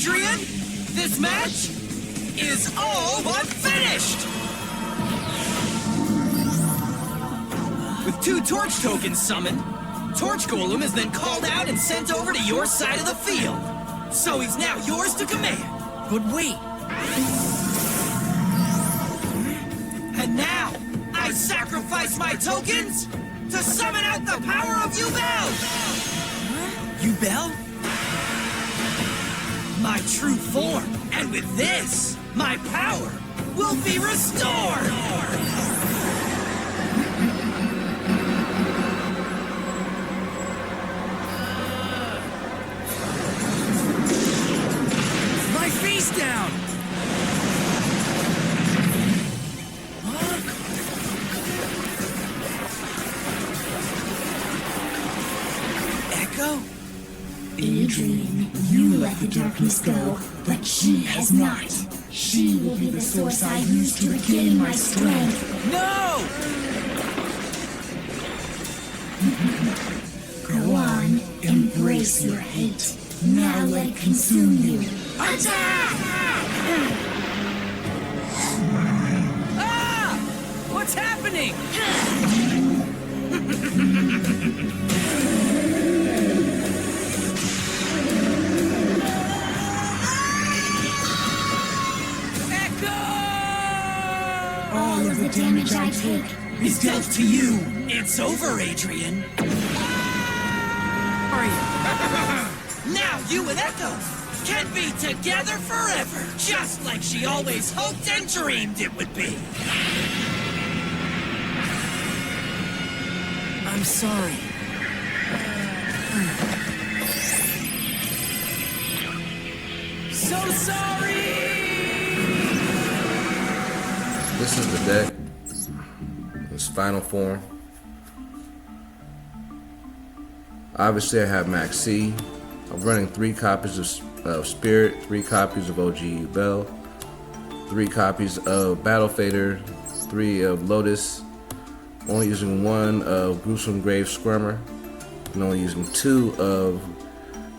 Adrian, this match is all but finished! With 2 torch tokens summoned, Torch Golem is then called out and sent over to your side of the field. So he's now yours to command. But wait. And now, I sacrifice my tokens to summon out the power of Yubel! Yubel? My true form, and with this, my power will be restored! My face down! Echo? Adrian, you let the darkness go, but she has not. She will be the source I use to regain my strength. No! Go on, embrace your hate. Now let it consume you. Attack! Ah! What's happening? All of the damage I take Is dealt to you. It's over, Adrian. Now you and Echo can be together forever, just like she always hoped and dreamed it would be. I'm sorry. So sorry! This is the deck. Its final form. Obviously I have Max C. I'm running 3 copies of Spirit, 3 copies of OG Yubel, 3 copies of Battle Fader, 3 of Lotus, only using 1 of Gruesome Grave Squirmer, and only using 2 of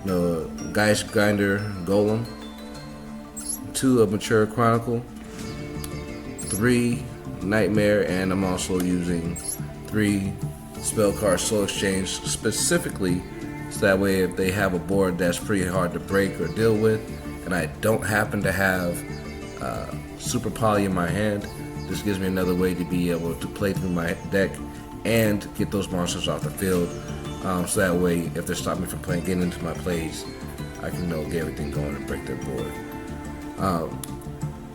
the Geist Grinder Golem, 2 of Mature Chronicle, 3 Nightmare, and I'm also using 3 spell card Soul Exchange specifically so that way if they have a board that's pretty hard to break or deal with and I don't happen to have Super Poly in my hand, this gives me another way to be able to play through my deck and get those monsters off the field, so that way if they're stopping me from getting into my plays, I can get everything going and break their board.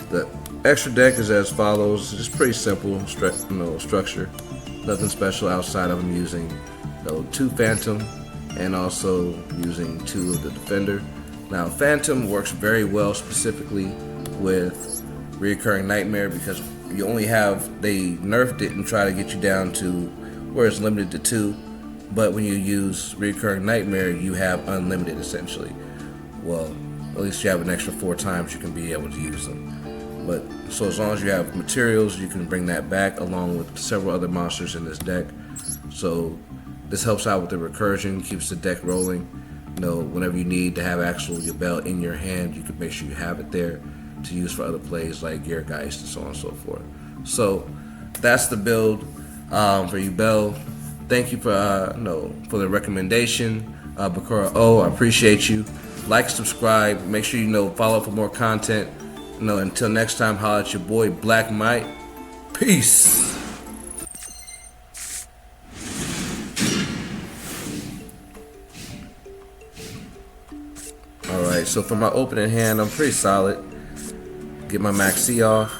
The extra deck is as follows. It's pretty simple structure. Nothing special outside of them using 2 Phantom and also using 2 of the Defender. Now Phantom works very well specifically with Reoccurring Nightmare because you only have, they nerfed it and try to get you down to where it's limited to 2, but when you use Reoccurring Nightmare you have unlimited essentially. Well, at least you have an extra 4 times you can be able to use them. But so as long as you have materials, you can bring that back along with several other monsters in this deck. So this helps out with the recursion, keeps the deck rolling. Whenever you need to have actual Yubel in your hand, you can make sure you have it there to use for other plays like Geist and so on and so forth. So that's the build for Yubel. Thank you for for the recommendation, Bakura O. I appreciate you. Like, subscribe, make sure follow for more content. Until next time, holla at your boy Black Might. Peace. Alright, so for my opening hand, I'm pretty solid. Get my Max C off.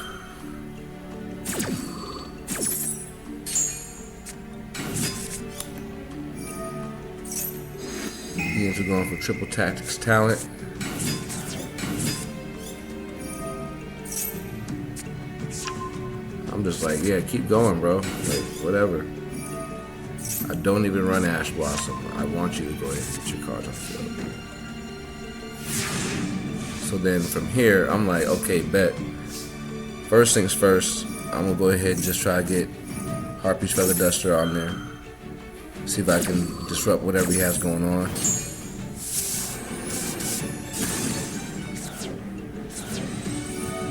Beings are going for Triple Tactics Talent. I'm just like, yeah, keep going, bro. Like, whatever. I don't even run Ash Blossom. I want you to go ahead and get your cards on the field. So then from here, I'm like, okay, bet. First things first, I'm gonna go ahead and just try to get Harpy's Feather Duster on there. See if I can disrupt whatever he has going on.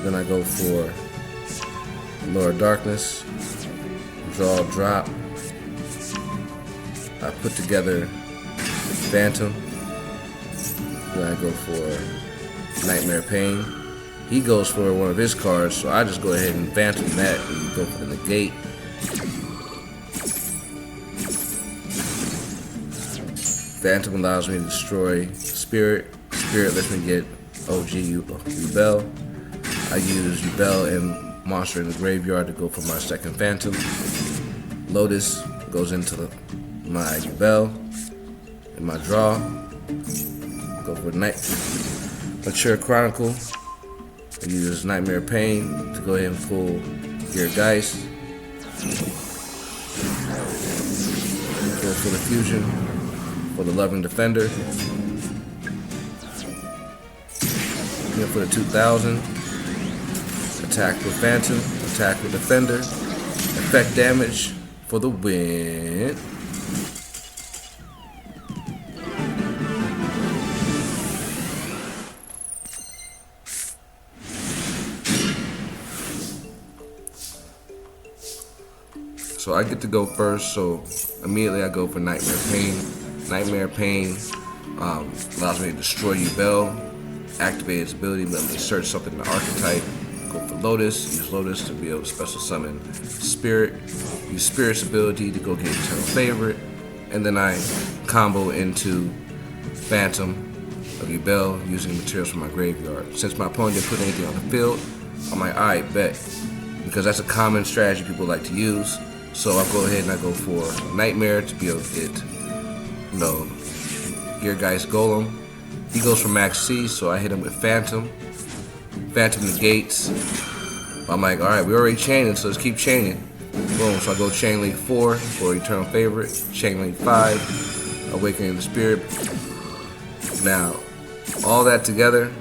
Then I go for Lower Darkness, draw, drop. I put together Phantom. Then I go for Nightmare Pain. He goes for one of his cards, so I just go ahead and Phantom that and go for the negate. Phantom allows me to destroy Spirit. Spirit lets me get OG Yubel. I use Yubel and Monster in the Graveyard to go for my second Phantom. Lotus goes into my Yubel and my draw. Go for Mature Chronicle. I use Nightmare Pain to go ahead and pull Gear Geist. Go for the Fusion for the Loving Defender. Here for the 2000. Attack with Phantom, attack with Defender. Effect damage for the win. So I get to go first, so immediately I go for Nightmare Pain. Nightmare Pain allows me to destroy Yubel, activate its ability, let me search something in the archetype. Go for Lotus, use Lotus to be able to special summon Spirit, use Spirit's ability to go get Eternal Favorite, and then I combo into Phantom of Yubel using materials from my graveyard. Since my opponent didn't put anything on the field, I'm like, alright, bet. Because that's a common strategy people like to use. So I'll go ahead and I go for Nightmare to be able to get, Gear Geist Golem. He goes for Max C, so I hit him with Phantom. Phantom negates. I'm like, alright, we already chaining, so let's keep chaining. Boom, so I go Chain Link 4 for Eternal Favorite, Chain Link 5, Awakening the Spirit. Now, all that together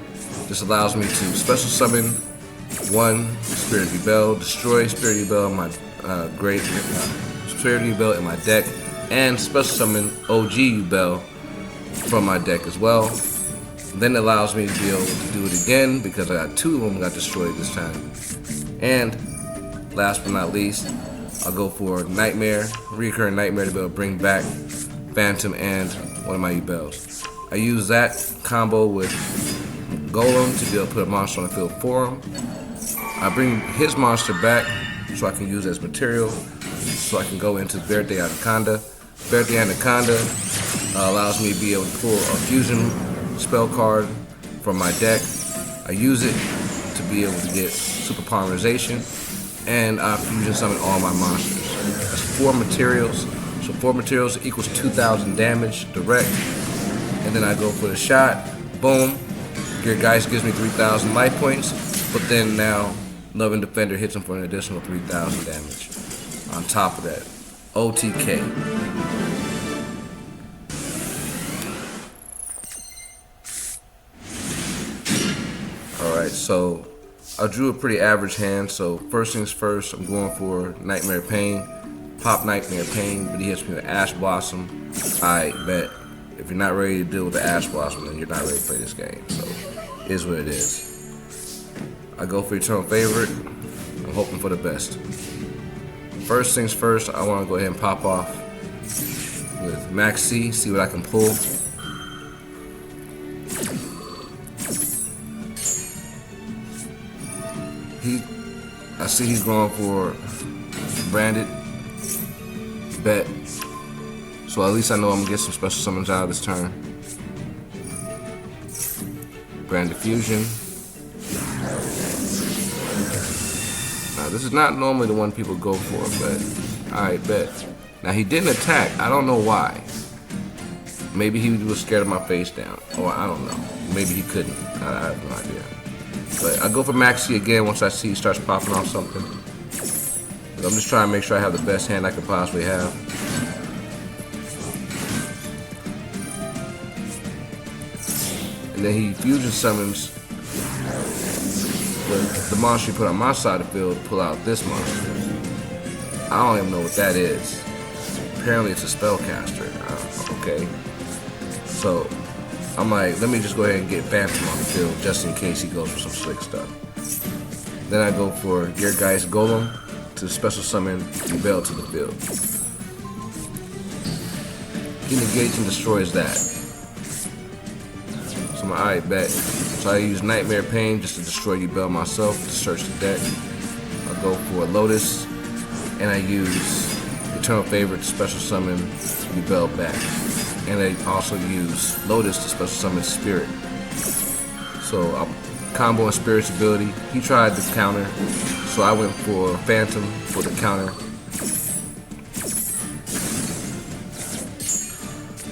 just allows me to special summon one Spirit Yubel, destroy Spirit Yubel in my Spirit Yubel in my deck, and special summon OG Yubel from my deck as well. Then it allows me to be able to do it again because I got two of them got destroyed this time. And last but not least, I'll go for Nightmare, recurring Nightmare to be able to bring back Phantom and one of my Yubels. I use that combo with Golem to be able to put a monster on the field for him. I bring his monster back so I can use it as material, so I can go into Verde Anaconda. Verde Anaconda allows me to be able to pull a fusion spell card from my deck. I use it to be able to get super polymerization, and I fusion summon all my monsters. That's 4 materials, so 4 materials equals 2,000 damage direct, and then I go for the shot, boom, Gear Geist gives me 3,000 life points, but then now Loving Defender hits him for an additional 3,000 damage on top of that. OTK. Alright, so I drew a pretty average hand, so first things first, I'm going for Nightmare Pain. Pop Nightmare Pain, but he hits me with Ash Blossom. I bet if you're not ready to deal with the Ash Blossom, then you're not ready to play this game. So, it is what it is. I go for Eternal Favorite. I'm hoping for the best. First things first, I want to go ahead and pop off with Max C, see what I can pull. I see he's going for Branded. Bet. So at least I know I'm going to get some special summons out of this turn. Branded Fusion. Now this is not normally the one people go for, but alright, bet. Now he didn't attack. I don't know why. Maybe he was scared of my face down. Or I don't know. Maybe he couldn't. I have no idea. But I go for Maxi again once I see he starts popping off something. But I'm just trying to make sure I have the best hand I could possibly have. And then he fusion summons the monster he put on my side of the field to pull out this monster. I don't even know what that is. Apparently it's a spellcaster. Okay. So I'm like, let me just go ahead and get Phantom on the field just in case he goes for some slick stuff. Then I go for Geargeist Golem to special summon Yubel to the field. He negates and destroys that. So I'm alright, bet. So I use Nightmare Pain just to destroy Yubel myself to search the deck. I'll go for Lotus, and I use Eternal Favor to special summon Yubel back. And I also use Lotus to special summon Spirit. So I'm comboing Spirit's ability. He tried to counter, so I went for Phantom for the counter.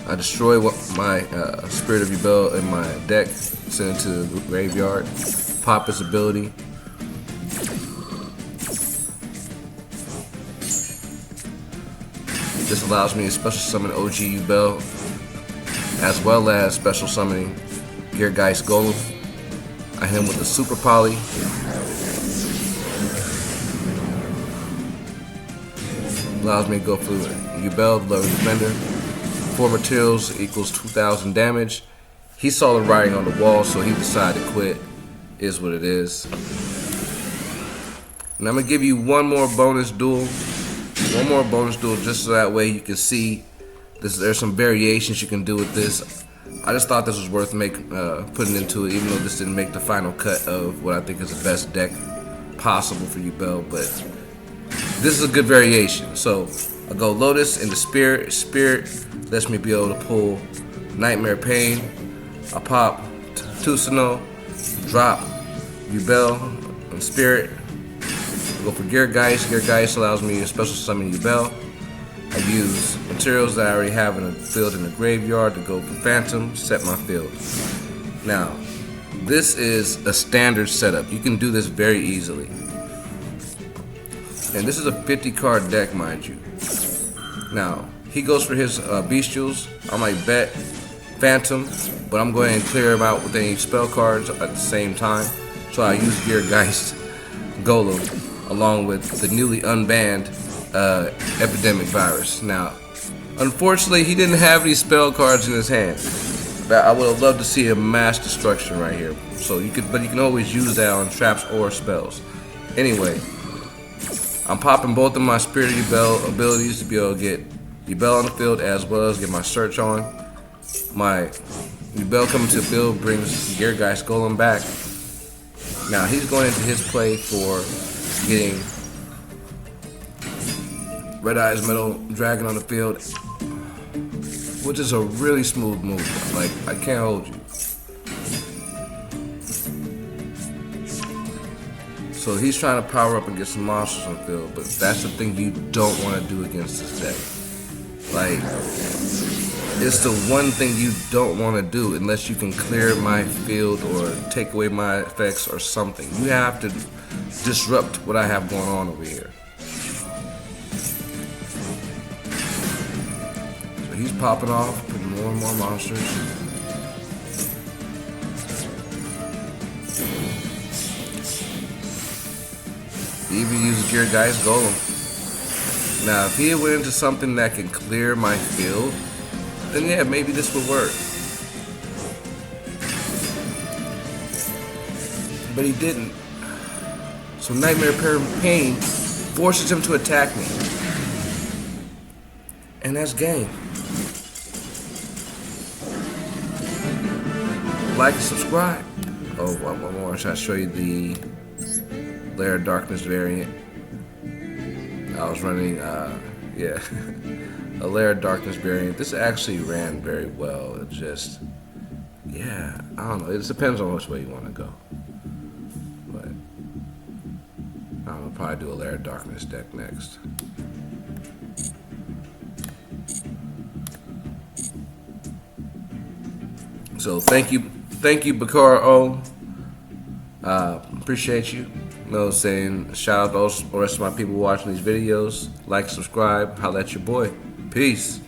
I destroy my Spirit of Yubel in my deck, send it to the graveyard, pop his ability. This allows me to special summon OG Yubel, as well as special summoning Geargeist Golem. I hit him with the Super Poly. Allows me to go through Yubel, the Level Defender. 4 materials equals 2,000 damage. He saw the writing on the wall, so he decided to quit. Is what it is. And I'm gonna give you one more bonus duel. One more bonus duel, just so that way you can see this. There's some variations you can do with this. I just thought this was worth putting into it, even though this didn't make the final cut of what I think is the best deck possible for Yubel. But this is a good variation. So I go Lotus into Spirit. Spirit lets me be able to pull Nightmare Pain. I pop Tusano, drop Yubel and Spirit. I go for Geargeist. Geargeist allows me to special summon Yubel. I use materials that I already have in the field in the graveyard to go for Phantom, set my field. Now, this is a standard setup. You can do this very easily. And this is a 50 card deck, mind you. Now, he goes for his bestials. I might bet Phantom, but I'm going to clear him out with any spell cards at the same time. So I use Geargeist Golem along with the newly unbanned Epidemic Virus. Now, unfortunately, he didn't have any spell cards in his hand. But I would have loved to see a mass destruction right here. So you could, but you can always use that on traps or spells. Anyway, I'm popping both of my Spirit of Yubel abilities to be able to get Yubel on the field as well as get my search on. My Yubel coming to the field brings Geargeist Golem back. Now he's going into his play for getting Red Eyes Metal Dragon on the field, which is a really smooth move. Like, I can't hold you. So he's trying to power up and get some monsters on the field, but that's the thing you don't want to do against this deck. Like, it's the one thing you don't want to do unless you can clear my field or take away my effects or something. You have to disrupt what I have going on over here. So he's popping off, putting more and more monsters. He even uses Geargeist Golem. Now, if he had went into something that can clear my field, then yeah, maybe this would work. But he didn't. So Nightmare Pain forces him to attack me. And that's game. Like and subscribe. Oh, one more. Should I show you the Lair of Darkness variant? I was running, yeah, a Lair of Darkness variant. This actually ran very well. It just, yeah, I don't know. It depends on which way you want to go. But I'll probably do a Lair of Darkness deck next. So thank you, Bakar O. Appreciate you. Saying shout out to the rest of my people watching these videos. Like, subscribe, holla at your boy. Peace.